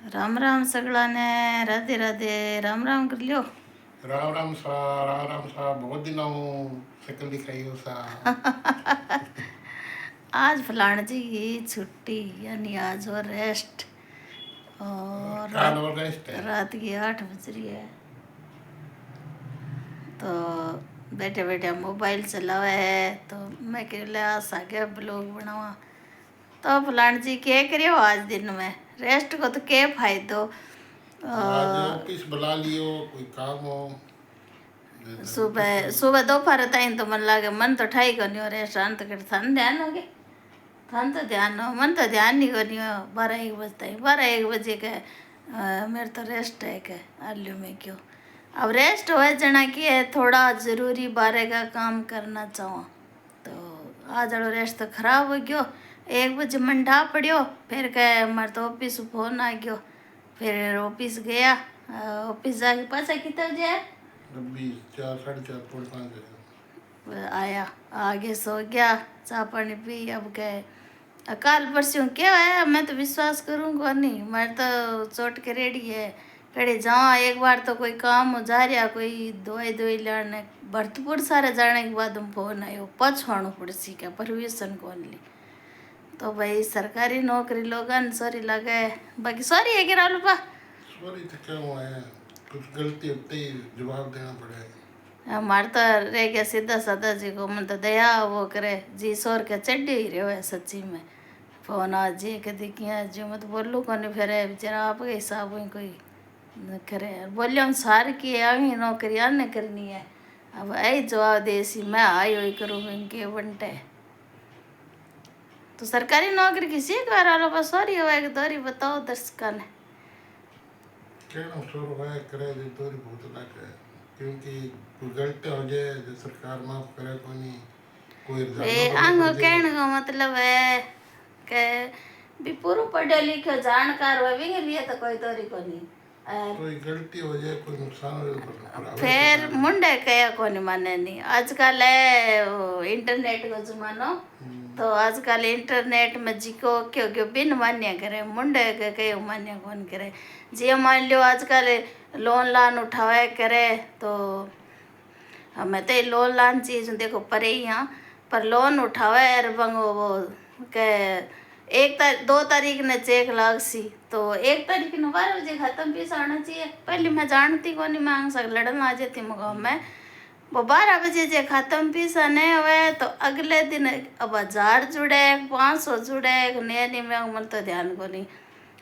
राम राम सगला ने। राधे राधे। राम राम कर लियो। राम राम सा बहुत दिनों शक्ल दिखाई हो सा। आज फलाण जी की छुट्टी यानी आज और रेस्ट। और काल और रेस्ट है। रात की 8 बज रही है तो बैठे बैठे मोबाइल चलावे है तो मैं कहला सागे ब्लॉग बनावा। तो फलाण जी क्या करियो आज दिन में रेस्ट को तो क्या फायदो। आज ऑफिस बुला लियो कोई काम हो। सुबह सुबह दोपहर ताई तो मन लागे मन तो ठाई को नहीं रे शांत कर थान ध्यान हो गए। थान तो ध्यान हो मन तो ध्यान नहीं करनी हो 12-1 बजे ताई 12-1 बजे के मेरे तो रेस्ट है के आलू में क्यों। अब रेस्ट हो जना की है थोड़ा ज़रूरी बारे का काम करना चाहो तो आज वालो रेस्ट तो खराब हो गयो। 1 बजे मन ढा पड़ियो फिर कहे हमारे तो ऑफिस फोन आ गयो फिर ऑफिस गया। ऑफिस जाके पासा कितना बजे अभी 4 साढ़े 4 पौने 5 आया आगे सो गया चाय पानी पी। अब गए काल परसों क्या है मैं तो विश्वास करूँगा नहीं मैं तो चोट के रेडी है कड़े जाओ एक बार तो कोई काम हो जा रहा कोई दवाई दवाई लाने भरतपुर सारे जाने के बाद हम फोन आयो पछवाणो पड़सी क्या परमिशन कौन ली। तो भाई सरकारी नौकरी लोगन सॉरी लगे बाकी सॉरी है गिरा लुपा सॉरी तो क्या हुआ है कुछ गलती होते ही जवाब देना पड़े। हमारे तो रह गया सीधा साधा जी को मन तो दया वो करे जी सोर के चढ़ी ही रहो है सच्ची में फोन आज जी कदी किया जो मत बोलू को नहीं फिर बेचारा आप के हिसाब ही कोई न करे बोलियो सार की आगे नौकरी आने करनी है। अब आई जवाब दे सी मैं आई हुई करूँ इनके बनते तो सरकारी नौकरी किसी को रो बस सॉरी हो दोरी बताओ दर्शका ने कहना शुरू है करे जो तोरी बहुत लग है क्योंकि कोई गलती हो जाए जो सरकार माफ करे को नहीं कोई आंगो कहने का मतलब है कि भी पूरा पढ़े लिखे जानकार हो भी लिए तो कोई तोरी को नहीं कोई गलती हो जाए कोई नुकसान हो जाए फिर मुंडे कया को नहीं माने नहीं आजकल है इंटरनेट का जमानो तो आजकल इंटरनेट में जिको क्यों क्यों बिन मान्य करे मुंडे के कई मान्य कौन करे जी मान लियो आजकल लोन लान उठावे करे तो हमें तो लोन लान चीज देखो पर ही यहाँ पर लोन उठावे यार बंगो वो के 2 तारीख ने चेक लाग सी तो 1 तारीख ने 12 बजे खत्म पीस आना चाहिए। पहले मैं जानती को नहीं मांग सक लड़न आ जाती मगाओ में वो 12 बजे जे खत्म पीसा नहीं हुए तो अगले दिन अब 1000 जुड़े 500 जुड़े नहीं में मन तो ध्यान को नहीं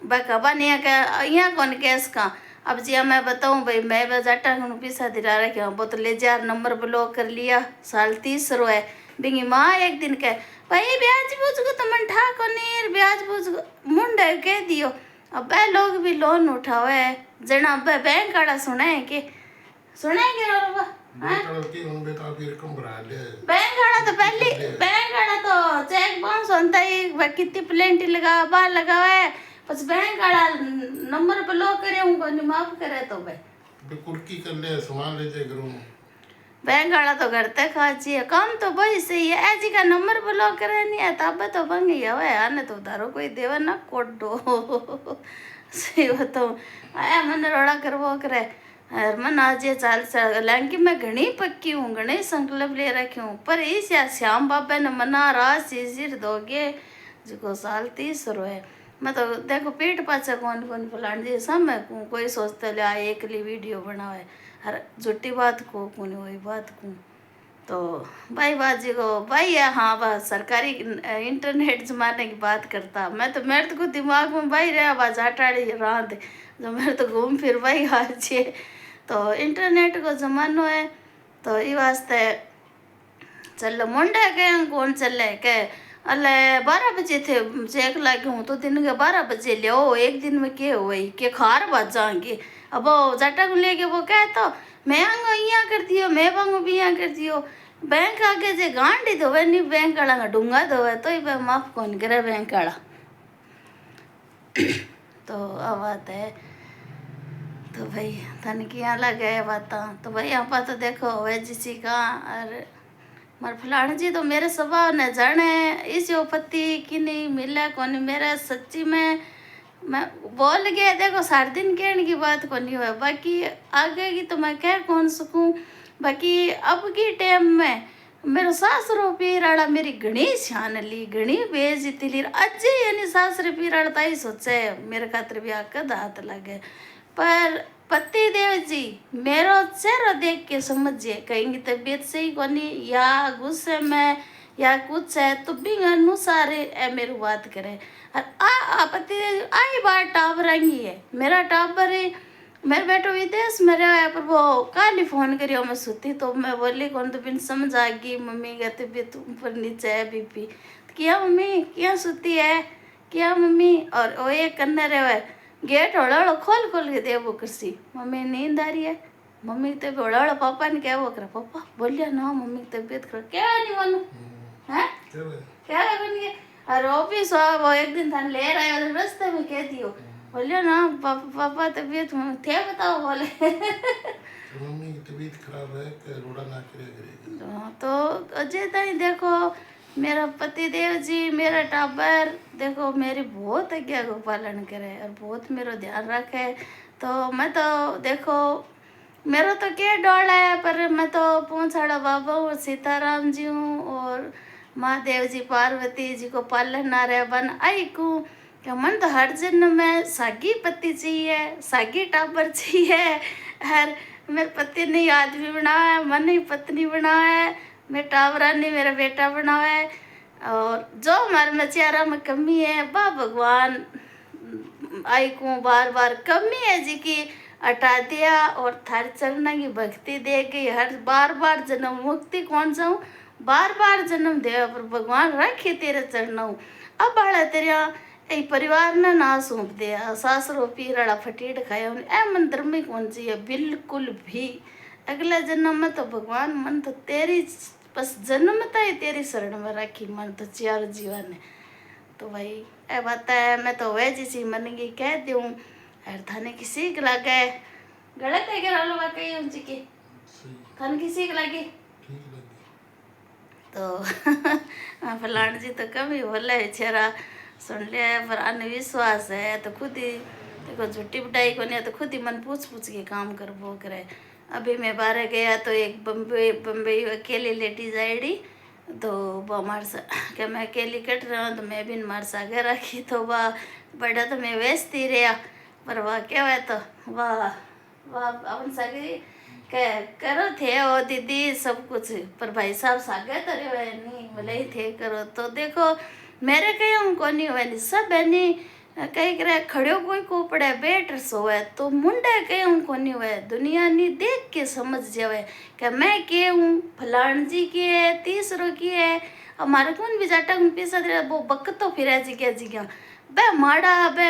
बकबा नहीं के यहाँ कौन केस का अब जी मैं बताऊँ भाई मैं बजाटा पीसा दिला रखे वो तो ले जार नंबर ब्लॉक कर लिया साल 30 है बिंगी माँ एक दिन के भाई ब्याज बूझ को तो मन ठा को नहीं ब्याज बूझ मुंडे कह दियो अब लोग भी लोन उठावे जना बैंक वाला सुने के सुनेंगे बैंक वाला तो पहले बैंक वाला तो चेक बाउंस होता ही कितनी प्लेंटी लगा बाहर लगा है बस बैंक वाला नंबर ब्लॉक करे उनको नहीं माफ करे तो भाई कुर्की कर ले सामान ले जाए करूँ बैंक वाला तो करते खाची काम तो भाई सही है ऐसी का नंबर ब्लॉक करे नहीं है तब तो बंग ही है आने तो उधारो कोई देवा ना कोट दो सही बताऊँ आया मैंने रोड़ा करवो करे मन आज ये चाल लैंकी मैं घनी पक्की हूँ घने संकल्प ले रखी हूँ पर इस या श्याम बाबा ने मना रात सिर दोगे जो साल 30 है मैं तो देखो पीठ पाचा कौन कौन फलान जी सब मैं कोई सोचते ले आए एक ली वीडियो बनावे हर झूठी बात को कौन वही बात को तो भाई बाजी को भाई है हाँ बस सरकारी इंटरनेट जमाने की बात करता मैं तो मेरे तो दिमाग में भाई रहा आवाज हटाड़ी रहा दे जो मेरे तो घूम फिर भाई आज तो इंटरनेट को जमानो है तो ये वास्ते चल मुंडे के कौन चले के अल्ले 12 बजे थे चेक लागे हूँ तो दिन के 12 बजे ले एक दिन में क्या हुई के खार बाज जाएंगे अब वो जटा को लेके वो कहे तो मैं आंगो यहाँ कर दियो मैं बांगो भी यहाँ कर दियो बैंक आगे जे गांडी दो नहीं बैंक वाला का डूंगा दो तो ही माफ कौन करे बैंक वाला तो अब बात है तो भाई तन की यहाँ लगे बात तो भाई यहाँ तो देखो वे जिसी का अरे मार फलाण जी तो मेरे स्वभाव न जाने इस पति की नहीं मिला कौन मेरा सच्ची में मैं बोल गया देखो 7 दिन कहने की बात को नहीं हुआ, बाकी आगे की तो मैं कह कौन सकूं। बाकी अब की टाइम में मेरे सासरो पीराड़ा मेरी घणी शान ली, घणी बेइज्जती ली। अजे यानी सासरे पीराड़ा ताई सोचे मेरे खातिर भी आकद हाथ लगे, पर पति देव जी मेरो चेहरा देख के समझिए कहीं तबीयत सही कोनी या गुस्से में या कुछ है तो भी अनुसार है मेरी बात करे। और आ पति देव आई बात टाबर आई है, मेरा टाबर है, मेरे बेटो विदेश में रहा है, पर वो कल ही फोन करियो मैं सुती तो मैं बोली कौन तो बिन समझ आ गई मम्मी का तबीयत ऊपर नीचे है बीपी। क्या मम्मी क्या सुती है क्या मम्मी, और वो एक करने रहे गेट हड़ो खोल खोल के दे वो कुर्सी, मम्मी नींद आ रही है, मम्मी की तबीयत हड़ो पापा ने क्या वो करा, पापा बोलिया ना मम्मी की तबीयत खराब क्या नहीं मानो है क्या बनिए। और ऑफिस वो एक दिन थाने ले रहा है रास्ते में कह दियो बोलियो ना पापा तबीयत थे बताओ बोले मम्मी की तबीयत खराब है कि रोड़ा ना करेगी। तो अजय ताई देखो मेरा पति देव जी मेरा टाबर देखो मेरी बहुत आज्ञा को पालन करे और बहुत मेरा ध्यान रखे। तो मैं तो देखो मेरा तो क्या डोल है, पर मैं तो पहुँचाड़ा बाबा हूँ सीताराम जी हूँ और महादेव जी पार्वती जी को पालन ना रहे बन आई को क्या मन तो हर जन्म में सागी पति चाहिए सागी टाबर चाहिए। हर मेरे पति ने आदमी बनाया है, मन ही पत्नी बनाया है, मेरे टावरा ने मेरा बेटा बनाया है। और जो हमारे में चेहरा में कमी है बा भगवान आई को बार बार कमी है जी की हटा दिया और थारे चरणों की भक्ति दे गई। हर बार बार जन्म मुक्ति कौन जाऊँ बार बार जन्म दे पर भगवान रखे तेरे चरणों। अब बाड़ा तेरा ए परिवार ने ना सौंप दिया सासरो पीराड़ा फटीड़ खाया ए मंदिर में कौन सी है बिल्कुल भी। अगले जन्म में तो भगवान मन तो तेरी बस जन्मता ही तेरी शरण में रखी मन तो चार जीवन है। तो भाई ए बात है मैं तो वह जी मन की कह दूँ और थाने किसी के लगे गलत है क्या लोग कही उनकी की थाने किसी के लगे तो फलान जी तो कभी बोले बेचारा सुन लिया पर अन्विश्वास है तो खुद ही देखो झूठी बिटाई को नहीं तो खुद ही मन पूछ पूछ के काम कर वो करे। अभी मैं बाहर गया तो एक बम्बई अकेली लेटी जाएगी तो वह मार सा क्या मैं अकेली कट रहा हूँ तो मैं भी मार सा घर रखी तो वह बड़ा तो मैं व्यस्त रहा पर वह क्या है तो वाह वाह अपन सगे करो थे वो दीदी सब कुछ पर भाई साहब सागे तो रहे नहीं भले ही थे करो। तो देखो मेरे कहीं उनको नहीं हुआ नहीं सब है नहीं कहीं करे खड़ो कोई को पड़े बेट सोए तो मुंडे कहीं उनको नहीं हुआ दुनिया नहीं देख के समझ जावे कि मैं के हूँ फलान जी की है तीसरों की है हमारे कौन भी जाटा कौन पैसा दे वो बक तो फिर जी क्या बे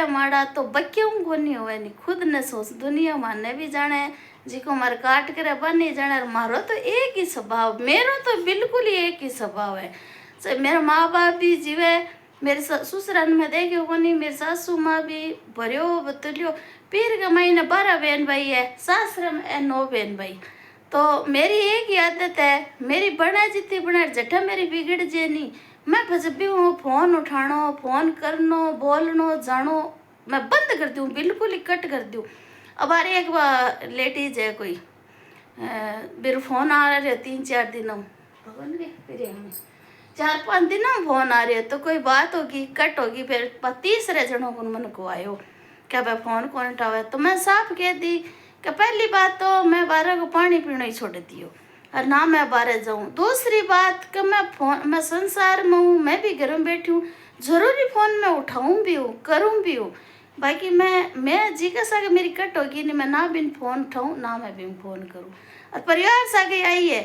माड़ा तो बक्यों को नहीं हुआ नहीं खुद ने सोच दुनिया माने भी जाने जी को मार काट करे बन नहीं जाने मारो तो एक ही स्वभाव मेरा तो बिल्कुल ही एक ही स्वभाव है। मेरा माँ बाप भी जीवे मेरे ससुराल में देखो को नहीं मेरी सासू माँ भी भरियो बतलियो पीर के महीने 12 बहन भाई है सासरे में 9 बहन भाई। तो मेरी एक ही आदत है मेरी बना जितनी बना जटा मेरी बिगड़ जे नहीं मैं जब भी वो फोन उठानो फोन करनो बोलनो जानो मैं बंद कर दूँ बिल्कुल ही कट कर दूँ। अब अरे एक बार लेडीज है कोई मेरे फोन आ रहे 3-4 दिनों फिर 4-5 दिनों फोन आ रही है तो कोई बात होगी कट होगी फिर 30 जनों को मन को आयो क्या भाई फोन कौन उठावे तो मैं साफ कह दी कि पहली बात तो मैं 12 को पानी पीना ही छोड़ दियो और ना मैं 12 जाऊँ। दूसरी बात कि मैं संसार में हूँ मैं भी घर में बैठी हूँ जरूरी फोन में उठाऊँ भी हूँ करूँ भी हूँ बाकी मैं जी का सागे मेरी कट होगी नहीं मैं ना बिन फोन उठाऊँ ना मैं बिन फोन करूँ। और परिवार सागे आई है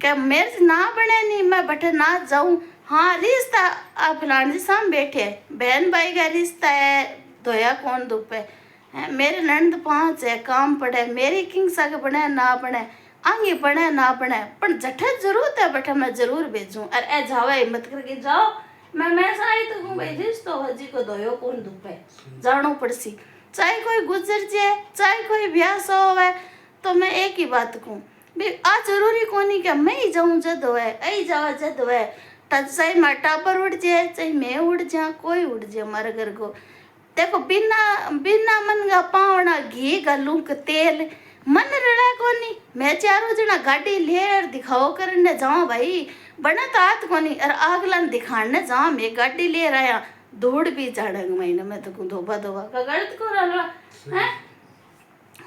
क्या मेरे ना बने नहीं मैं बटे ना जाऊँ। हाँ रिश्ता आप फलान जी सामने बैठे बहन भाई का रिश्ता है धोया कौन धुप है मेरे नंद 5 है काम पड़े मेरी किंग सागे बने ना बने आगे बने ना बने पर जठे जरूरत है बटे मैं जरूर भेजूँ। और ए जाओ हिम्मत करके जाओ मैं आई तो हूँ भाई रिश्तो हजी को धोयो कौन धुप है जानो पड़सी चाहे कोई गुजर जाए चाहे कोई ब्याह सो हो तो मैं एक ही बात कहूँ भी आ जरूरी कोनी क्या मैं ही जाऊँ जद है आई जावा जद है चाहे मार टाबर उड़ जाए चाहे मैं उड़ जा कोई उड़ जाए हमारे घर को देखो बिना बिना मन का पावना घी गलूं के तेल मन रड़ा कोनी। मैं चारों जना गाड़ी लेर दिखाओ करने जाऊं भाई बना तो हाथ कोनी और आगलन दिखाने जाऊं मैं गाड़ी ले आया धूड़ भी चढ़ंग महीने में तो धोबा धोबा का गलत को रहा है।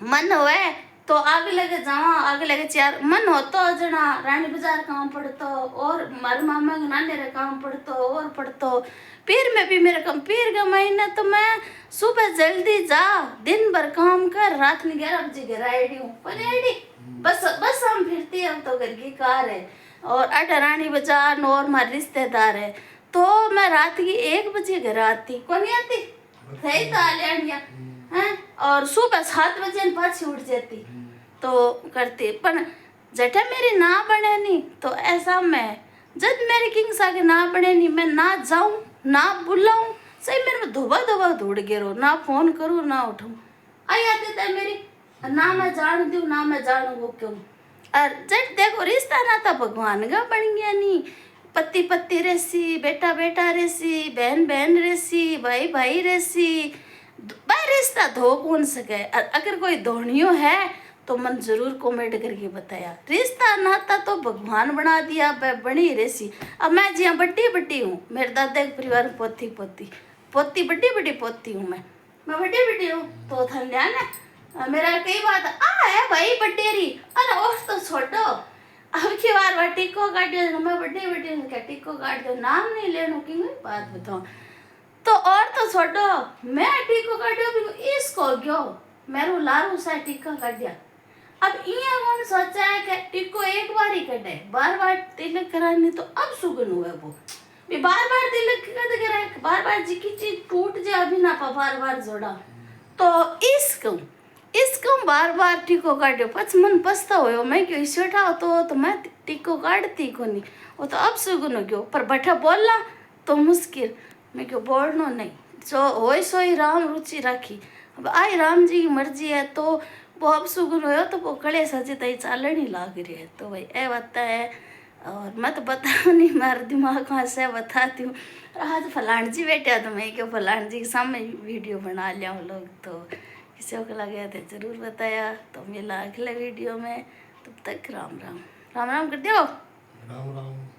मन होए तो आगे लगे जावा आगे लगे चार मन हो तो जना रानी बाजार काम पड़तो और मारे मामा के नाने रे काम पड़तो और पड़तो फिर में भी मेरे काम फिर का महीना तो मैं सुबह जल्दी जा दिन भर काम कर रात में 11 बजे घर आई हूँ पर आईडी बस बस हम फिरती हम तो घर की कार है और अटा रानी बाजार और हमारे रिश्तेदार है तो मैं रात की 1 बजे घर आती कौन नहीं आती सही तो आलिया हैं और सुबह 7 बजे पाछी उठ जाती तो करती पर जटा मेरी ना बने नहीं तो ऐसा मैं जब मेरे किंग सा के ना बने नहीं मैं ना जाऊं ना बुलाऊं सही मेरे में धोबा धोबा दौड़ गिरो ना फोन करूं ना उठाऊं आई आती था मेरी ना मैं जान दूं ना मैं जानू वो क्यों और जट देखो रिश्ता ना था भगवान का बन गया नहीं पति पति रेसी बेटा बेटा रेसी बहन बहन रेसी भाई भाई रेसी भाई रिश्ता धो कौन सके अगर कोई धोनियो है तो मन जरूर कमेंट करके बताया रिश्ता नाता तो भगवान बना दिया बनी रेसी। अब मैं जी बड्डी बड्डी हूँ मेरे दादा के परिवार में पोती पोती पोती बड्डी बड्डी पोती हूँ मैं बड्डी बड्डी हूँ तो ध्यान है मेरा कई बात आ है भाई बड्डेरी अरे और तो छोटो अब की बार टिक्को काट दो मैं बड्डी बड्डी हूँ क्या टिक्को काट दो नाम नहीं लेना की बात बताओ तो और तो छोटो मैं टिक्को काटो इसको क्यों मेरू लारू सा टिक्का काट दिया। अब इया कौन सोचा है कि टिक्को एक बार ही कटे बार बार तिलक करानी तो अब सुगन हुआ वो भी बार बार तिलक कद कराए बार बार जी की चीज टूट जाए अभी ना पा बार बार जोड़ा तो इसको बार बार टिक्को काटो पच मन पछता हो मैं क्यों इस बैठा तो मैं टिक्को काटती को नहीं वो तो अब सुगन हो गयो पर बैठा बोलना तो मुश्किल मैं क्यों बोलना नहीं जो हो सो ही राम रुचि रखी अब आई राम जी की मर्जी है तो वो अब सुगुन हो तो वो कड़े सजे तई चालन ही लाग रही है तो भाई ए बात है और मैं तो बताऊँ नहीं मारे दिमाग कहाँ से बताती हूँ आज फलान जी बैठा तो मैं क्यों फलान जी के सामने वीडियो बना लिया हूँ लोग तो किसी को लगे थे ज़रूर बताया तो मिला अगले वीडियो में तब तक राम राम राम राम कर दो राम राम।